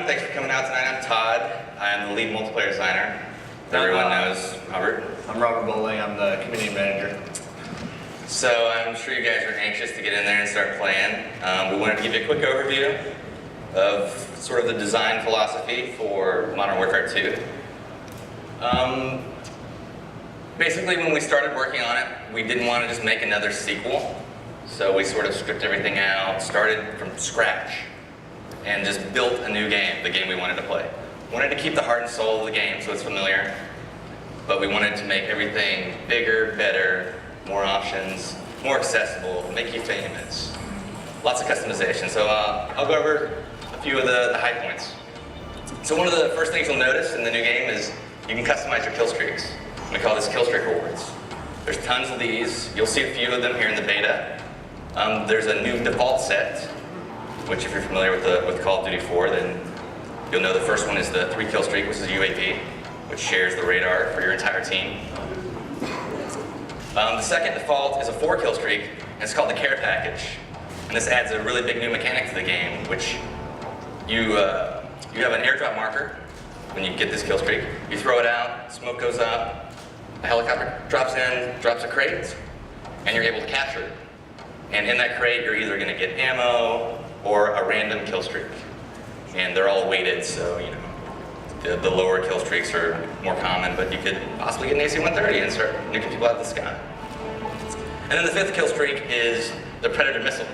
everyone. Thanks for coming out tonight. I'm Todd. I'm the lead multiplayer designer. Everyone knows Robert. I'm Robert Bowling. I'm the community manager. So I'm sure you guys are anxious to get in there and start playing. We wanted to give you a quick overview of sort of the design philosophy for Modern Warfare 2. Basically, when we started working on it, we didn't want to just make another sequel. So we sort of stripped everything out, started from scratch, and just built a new game, the game we wanted to play. Wanted to keep the heart and soul of the game so it's familiar, but we wanted to make everything bigger, better, more options, more accessible, make you famous. Lots of customization. So I'll go over a few of the high points. So one of the first things you'll notice in the new game is you can customize your kill streaks. We call this kill streak rewards. There's tons of these. You'll see a few of them here in the beta. There's a new default set, which if you're familiar with Call of Duty 4, then you'll know the first one is the 3 kill streak, which is UAV, which shares the radar for your entire team. The second default is a 4 kill streak, and it's called the care package. And this adds a really big new mechanic to the game, which you have an airdrop marker when you get this kill streak. You throw it out, smoke goes up, a helicopter drops in, drops a crate, and you're able to capture it. And in that crate, you're either going to get ammo or a random kill streak. And they're all weighted, so you know the lower kill streaks are more common, but you could possibly get an AC-130 and start nuking people out of the sky. And then the 5th kill streak is the Predator missile.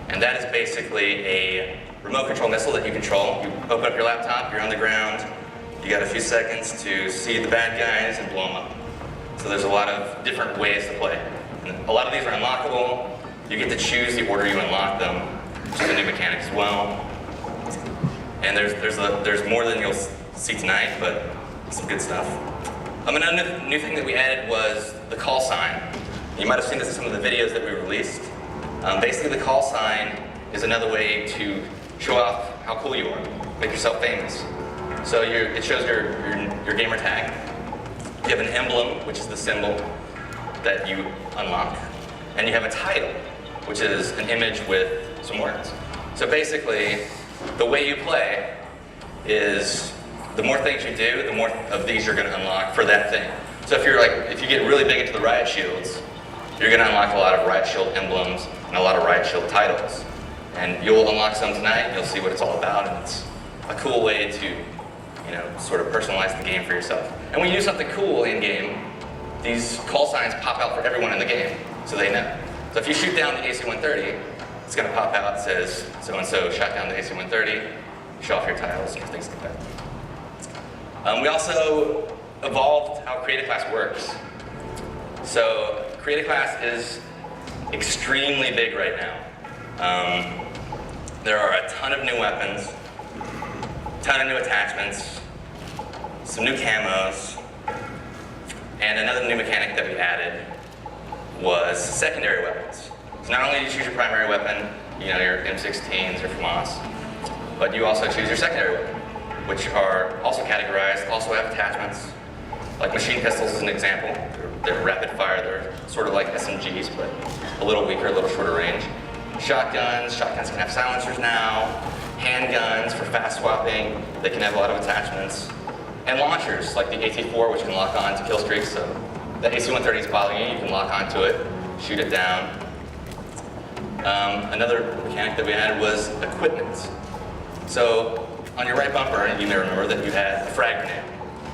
And that is basically a remote control missile that you control. You open up your laptop, you're on the ground, you got a few seconds to see the bad guys and blow them up. So there's a lot of different ways to play. And a lot of these are unlockable. You get to choose the order you unlock them, which is a new mechanic as well. And there's more than you'll see tonight, but some good stuff. Another new thing that we added was the call sign. You might have seen this in some of the videos that we released. Basically, the call sign is another way to show off how cool you are, make yourself famous. So it shows your gamer tag. You have an emblem, which is the symbol that you unlock, and you have a title, which is an image with some words. So basically, the way you play is the more things you do, the more of these you're going to unlock for that thing. So if you get really big into the riot shields, you're going to unlock a lot of riot shield emblems and a lot of riot shield titles. And you'll unlock some tonight, and you'll see what it's all about, and it's a cool way to, sort of personalize the game for yourself. And when you do something cool in game, these call signs pop out for everyone in the game, so they know. So if you shoot down the AC-130, it's going to pop out and says, so-and-so shot down the AC-130, show off your titles and things like that. We also evolved how Creative Class works. So Creative Class is extremely big right now. There are a ton of new weapons, a ton of new attachments, some new camos, and another new mechanic that we added was secondary weapons. So not only do you choose your primary weapon, your M16s or FAMAS, but you also choose your secondary weapon, which are also categorized, also have attachments. Like machine pistols is an example. They're rapid fire, they're sort of like SMGs, but a little weaker, a little shorter range. Shotguns can have silencers now. Handguns for fast swapping, they can have a lot of attachments. And launchers, like the AT-4, which can lock on to kill streaks. So the AC-130 is following you, you can lock onto it, shoot it down. Another mechanic that we added was equipment. So on your right bumper, you may remember that you had a frag grenade.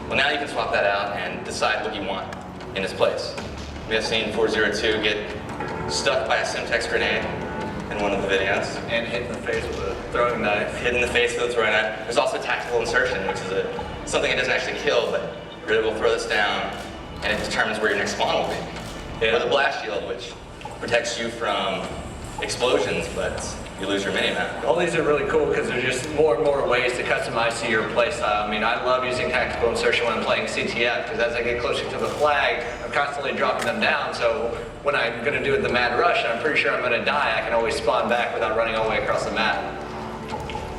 Well, now you can swap that out and decide what you want in its place. We have seen 402 get stuck by a Semtex grenade in one of the videos. And hit in the face with a throwing knife. Hit in the face with a throwing knife. There's also tactical insertion, which is something that doesn't actually kill, but you're able to throw this down, and it determines where your next spawn will be. Yeah. Or the blast shield, which protects you from explosions, but you lose your mini-map. All these are really cool because there's just more and more ways to customize to your playstyle. I mean, I love using tactical insertion when I'm playing CTF because as I get closer to the flag, I'm constantly dropping them down. So when I'm going to do the mad rush and I'm pretty sure I'm going to die, I can always spawn back without running all the way across the map.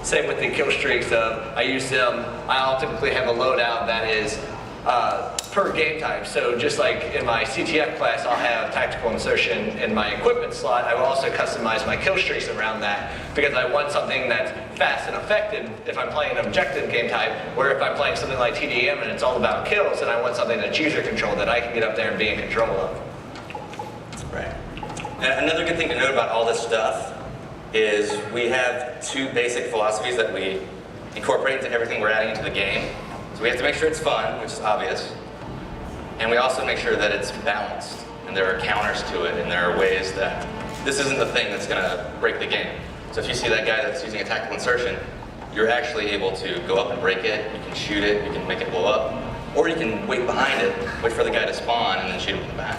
Same with the kill streaks. I use them. I'll typically have a loadout that is per game type. So just like in my CTF class, I'll have tactical insertion in my equipment slot. I will also customize my kill streaks around that because I want something that's fast and effective if I'm playing an objective game type, where if I'm playing something like TDM and it's all about kills, then I want something that's user controlled that I can get up there and be in control of. Right. And another good thing to note about all this stuff is we have two basic philosophies that we incorporate into everything we're adding into the game. So we have to make sure it's fun, which is obvious, and we also make sure that it's balanced, and there are counters to it, and there are ways that this isn't the thing that's going to break the game. So if you see that guy that's using a tactical insertion, you're actually able to go up and break it, you can shoot it, you can make it blow up, or you can wait behind it, wait for the guy to spawn, and then shoot him in the back.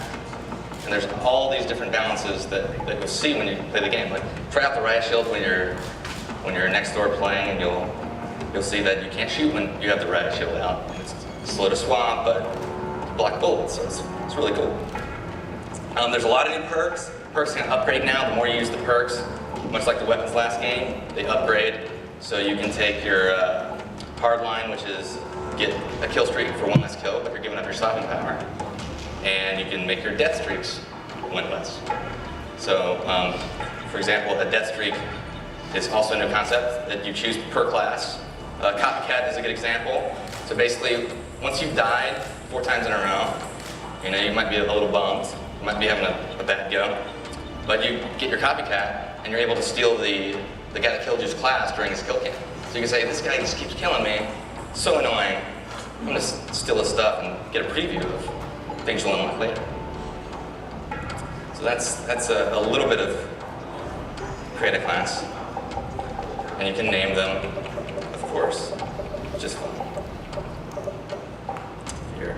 And there's all these different balances that you'll see when you play the game. Like, try out the riot shield when you're next door playing, and you'll see that you can't shoot when you have the riot shield out. It's slow to swap, but block bullets, so it's really cool. There's a lot of new perks. Perks can upgrade now. The more you use the perks, much like the weapons last game, they upgrade. So you can take your hard line, which is get a kill streak for one less kill, but you're giving up your stopping power. And you can make your death streaks win less. So, for example, a death streak is also a new concept that you choose per class. Copycat is a good example. So basically, once you've died 4 times in a row, you might be a little bummed, you might be having a bad go, but you get your copycat and you're able to steal the guy that killed you's class during his kill cam. So you can say, this guy just keeps killing me, so annoying, I'm gonna steal his stuff and get a preview of things you'll unlock later. So that's a little bit of create a class, and you can name them, of course, just fun. Here.